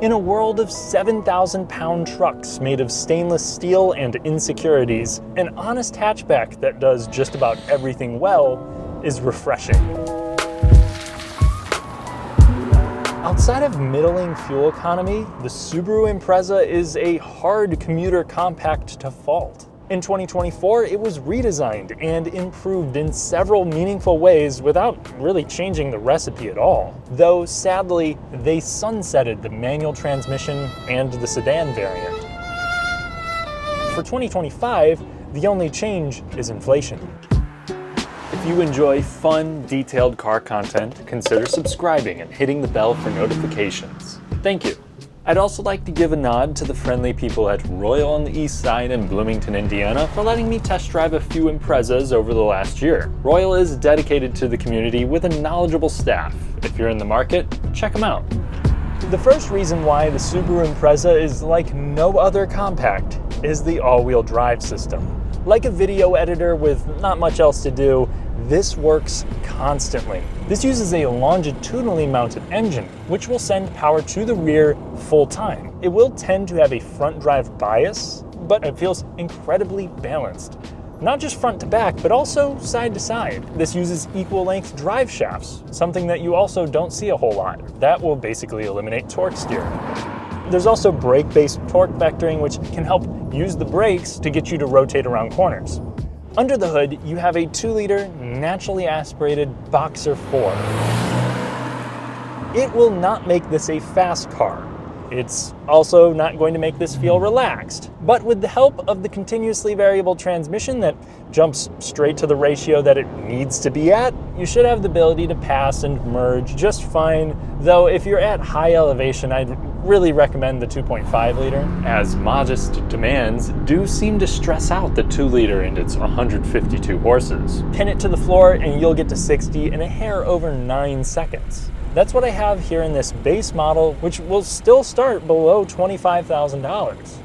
In a world of 7,000-pound trucks made of stainless steel and insecurities, an honest hatchback that does just about everything well is refreshing. Outside of middling fuel economy, the Subaru Impreza is a hard commuter compact to fault. In 2024, it was redesigned and improved in several meaningful ways without really changing the recipe at all. Though, sadly, they sunsetted the manual transmission and the sedan variant. For 2025, the only change is inflation. If you enjoy fun, detailed car content, consider subscribing and hitting the bell for notifications. Thank you. I'd also like to give a nod to the friendly people at Royal on the Eastside in Bloomington, Indiana for letting me test drive a few Imprezas over the last year. Royal is dedicated to the community with a knowledgeable staff. If you're in the market, check them out. The first reason why the Subaru Impreza is like no other compact is the all-wheel drive system. Like a video editor with not much else to do, this works constantly. This uses a longitudinally mounted engine, which will send power to the rear full time. It will tend to have a front drive bias, but it feels incredibly balanced. Not just front to back, but also side to side. This uses equal length drive shafts, something that you also don't see a whole lot. That will basically eliminate torque steer. There's also brake-based torque vectoring, which can help use the brakes to get you to rotate around corners. Under the hood, you have a 2-liter naturally aspirated Boxer 4. It will not make this a fast car. It's also not going to make this feel relaxed. But with the help of the continuously variable transmission that jumps straight to the ratio that it needs to be at, you should have the ability to pass and merge just fine. Though if you're at high elevation, I'd really recommend the 2.5 liter, as modest demands do seem to stress out the 2-liter and its 152 horses. Pin it to the floor and you'll get to 60 in a hair over 9 seconds. That's what I have here in this base model, which will still start below $25,000.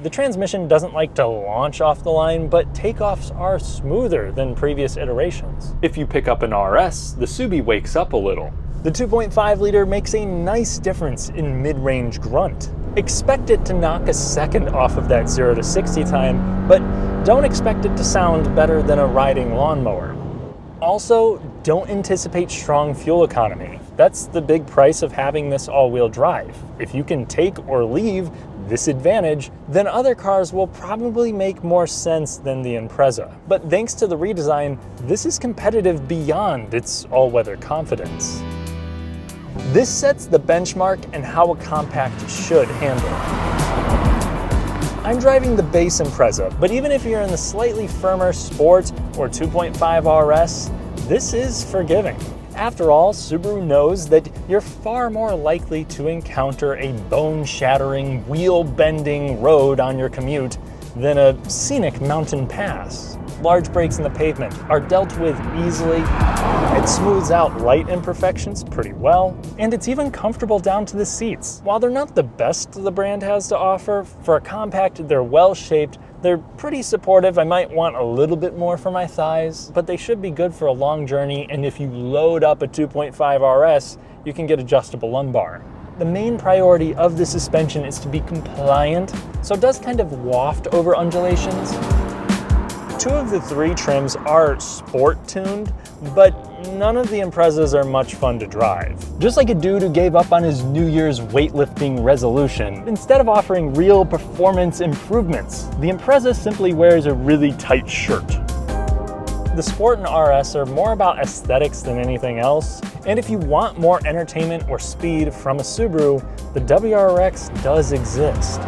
The transmission doesn't like to launch off the line, but takeoffs are smoother than previous iterations. If you pick up an RS, the Subi wakes up a little. The 2.5 liter makes a nice difference in mid-range grunt. Expect it to knock a second off of that 0 to 60 time, but don't expect it to sound better than a riding lawnmower. Also, don't anticipate strong fuel economy. That's the big price of having this all-wheel drive. If you can take or leave this advantage, then other cars will probably make more sense than the Impreza. But thanks to the redesign, this is competitive beyond its all-weather confidence. This sets the benchmark and how a compact should handle. I'm driving the base Impreza, but even if you're in the slightly firmer Sport or 2.5 RS, this is forgiving. After all, Subaru knows that you're far more likely to encounter a bone-shattering, wheel-bending road on your commute than a scenic mountain pass. Large breaks in the pavement are dealt with easily. It smooths out light imperfections pretty well, and it's even comfortable down to the seats. While they're not the best the brand has to offer, for a compact, they're well-shaped, they're pretty supportive. I might want a little bit more for my thighs, but they should be good for a long journey, and if you load up a 2.5 RS, you can get adjustable lumbar. The main priority of the suspension is to be compliant, so it does kind of waft over undulations. 2 of the 3 trims are sport-tuned, but none of the Imprezas are much fun to drive. Just like a dude who gave up on his New Year's weightlifting resolution, instead of offering real performance improvements, the Impreza simply wears a really tight shirt. The Sport and RS are more about aesthetics than anything else, and if you want more entertainment or speed from a Subaru, the WRX does exist.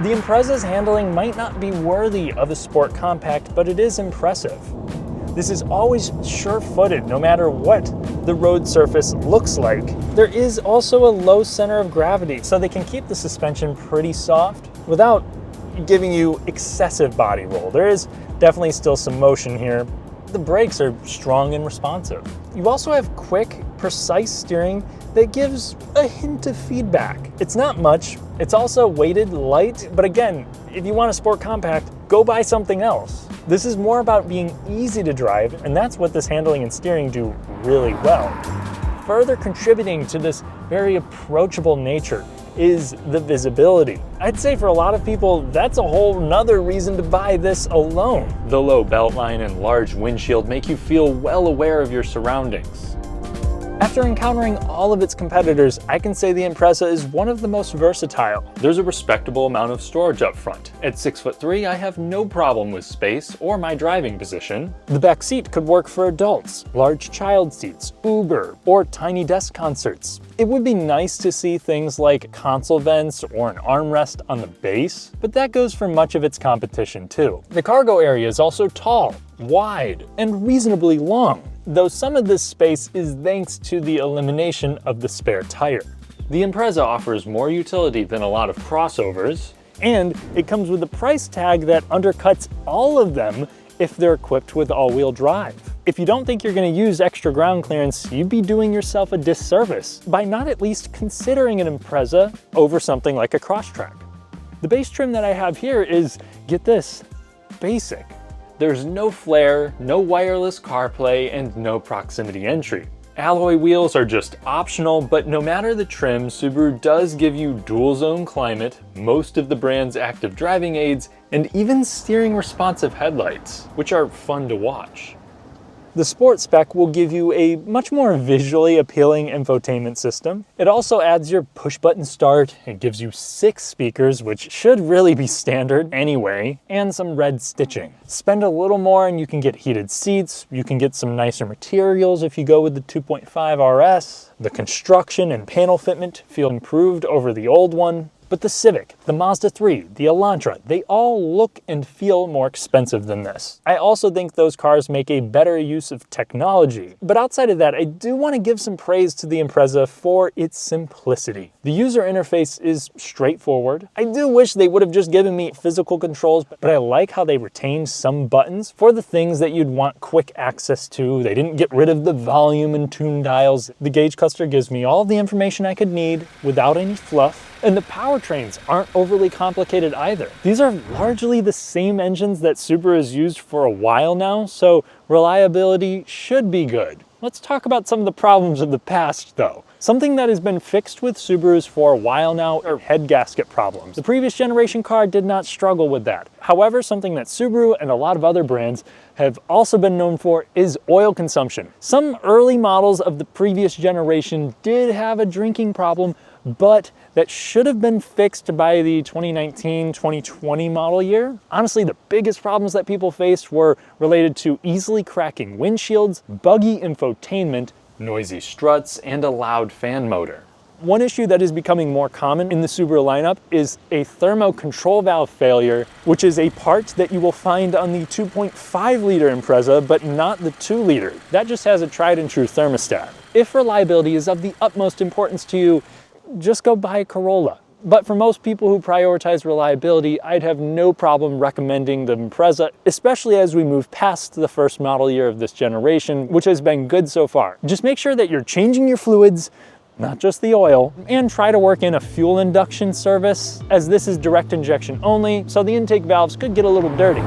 The Impreza's handling might not be worthy of a sport compact, but it is impressive. This is always sure-footed no matter what the road surface looks like. There is also a low center of gravity, so they can keep the suspension pretty soft without giving you excessive body roll. There is definitely still some motion here. The brakes are strong and responsive. You also have quick, precise steering that gives a hint of feedback. It's not much. It's also weighted light, but again, if you want a sport compact, go buy something else. This is more about being easy to drive, and that's what this handling and steering do really well. further contributing to this very approachable nature is the visibility. I'd say for a lot of people, that's a whole nother reason to buy this alone. The low beltline and large windshield make you feel well aware of your surroundings. After encountering all of its competitors, I can say the Impreza is one of the most versatile. There's a respectable amount of storage up front. At 6'3", I have no problem with space or my driving position. The back seat could work for adults, large child seats, Uber, or tiny desk concerts. It would be nice to see things like console vents or an armrest on the base, but that goes for much of its competition too. The cargo area is also tall, wide, and reasonably long, though some of this space is thanks to the elimination of the spare tire. The Impreza offers more utility than a lot of crossovers, and it comes with a price tag that undercuts all of them if they're equipped with all-wheel drive. If you don't think you're going to use extra ground clearance, you'd be doing yourself a disservice by not at least considering an Impreza over something like a Crosstrek. The base trim that I have here is, get this, basic. There's no flare, no wireless CarPlay, and no proximity entry. Alloy wheels are just optional, but no matter the trim, Subaru does give you dual zone climate, most of the brand's active driving aids, and even steering responsive headlights, which are fun to watch. The Sport spec will give you a much more visually appealing infotainment system. It also adds your push-button start, it gives you 6 speakers, which should really be standard anyway, and some red stitching. Spend a little more and you can get heated seats, you can get some nicer materials if you go with the 2.5 RS. The construction and panel fitment feel improved over the old one. But the Civic, the Mazda3, the Elantra, they all look and feel more expensive than this. I also think those cars make a better use of technology. But outside of that, I do want to give some praise to the Impreza for its simplicity. The user interface is straightforward. I do wish they would have just given me physical controls, but I like how they retained some buttons for the things that you'd want quick access to. They didn't get rid of the volume and tune dials. The gauge cluster gives me all the information I could need without any fluff. And the powertrains aren't overly complicated either. These are largely the same engines that Subaru has used for a while now, so reliability should be good. Let's talk about some of the problems of the past though. Something that has been fixed with Subarus for a while now are head gasket problems. The previous generation car did not struggle with that. However, something that Subaru and a lot of other brands have also been known for is oil consumption. Some early models of the previous generation did have a drinking problem, but that should have been fixed by the 2019-2020 model year. Honestly, the biggest problems that people faced were related to easily cracking windshields, buggy infotainment, noisy struts, and a loud fan motor. One issue that is becoming more common in the Subaru lineup is a thermo control valve failure, which is a part that you will find on the 2.5-liter Impreza, but not the 2-liter. That just has a tried and true thermostat. If reliability is of the utmost importance to you, just go buy a Corolla. But for most people who prioritize reliability, I'd have no problem recommending the Impreza, especially as we move past the first model year of this generation, which has been good so far. Just make sure that you're changing your fluids, not just the oil, and try to work in a fuel induction service, as this is direct injection only, so the intake valves could get a little dirty.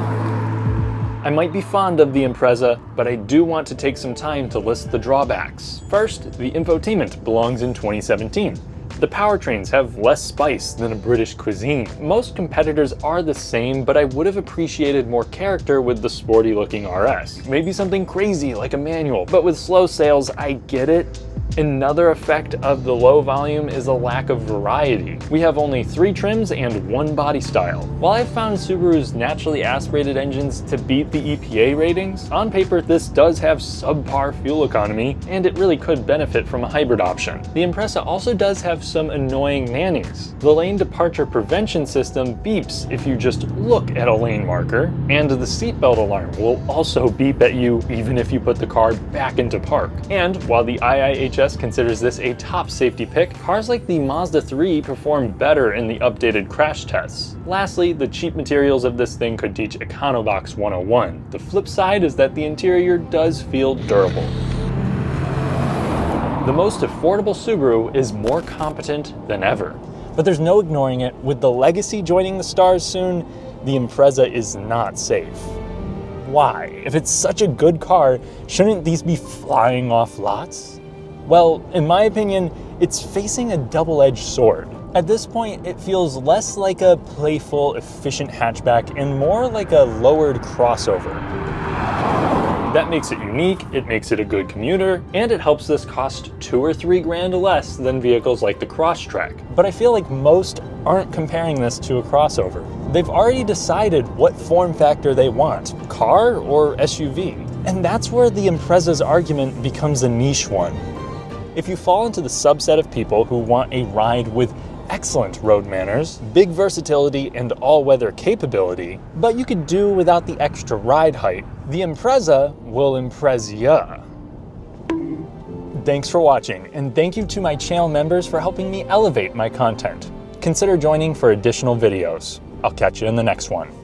I might be fond of the Impreza, but I do want to take some time to list the drawbacks. First, the infotainment belongs in 2017. The powertrains have less spice than a British cuisine. Most competitors are the same, but I would have appreciated more character with the sporty looking RS. Maybe something crazy like a manual, but with slow sales, I get it. Another effect of the low volume is a lack of variety. We have only 3 trims and 1 body style. While I've found Subaru's naturally aspirated engines to beat the EPA ratings, on paper this does have subpar fuel economy, and it really could benefit from a hybrid option. The Impreza also does have some annoying nannies. The lane departure prevention system beeps if you just look at a lane marker, and the seatbelt alarm will also beep at you even if you put the car back into park. And while the IIHS considers this a top safety pick, cars like the Mazda3 perform better in the updated crash tests. Lastly, the cheap materials of this thing could teach Econobox 101. The flip side is that the interior does feel durable. The most affordable Subaru is more competent than ever. But there's no ignoring it. With the Legacy joining the stars soon, the Impreza is not safe. Why? If it's such a good car, shouldn't these be flying off lots? Well, in my opinion, it's facing a double-edged sword. At this point, it feels less like a playful, efficient hatchback and more like a lowered crossover. That makes it unique, it makes it a good commuter, and it helps this cost $2 or $3 grand less than vehicles like the Crosstrek. But I feel like most aren't comparing this to a crossover. They've already decided what form factor they want, car or SUV. And that's where the Impreza's argument becomes a niche one. If you fall into the subset of people who want a ride with excellent road manners, big versatility, and all-weather capability, but you could do without the extra ride height, the Impreza will impress ya. Thanks for watching, and thank you to my channel members for helping me elevate my content. Consider joining for additional videos. I'll catch you in the next one.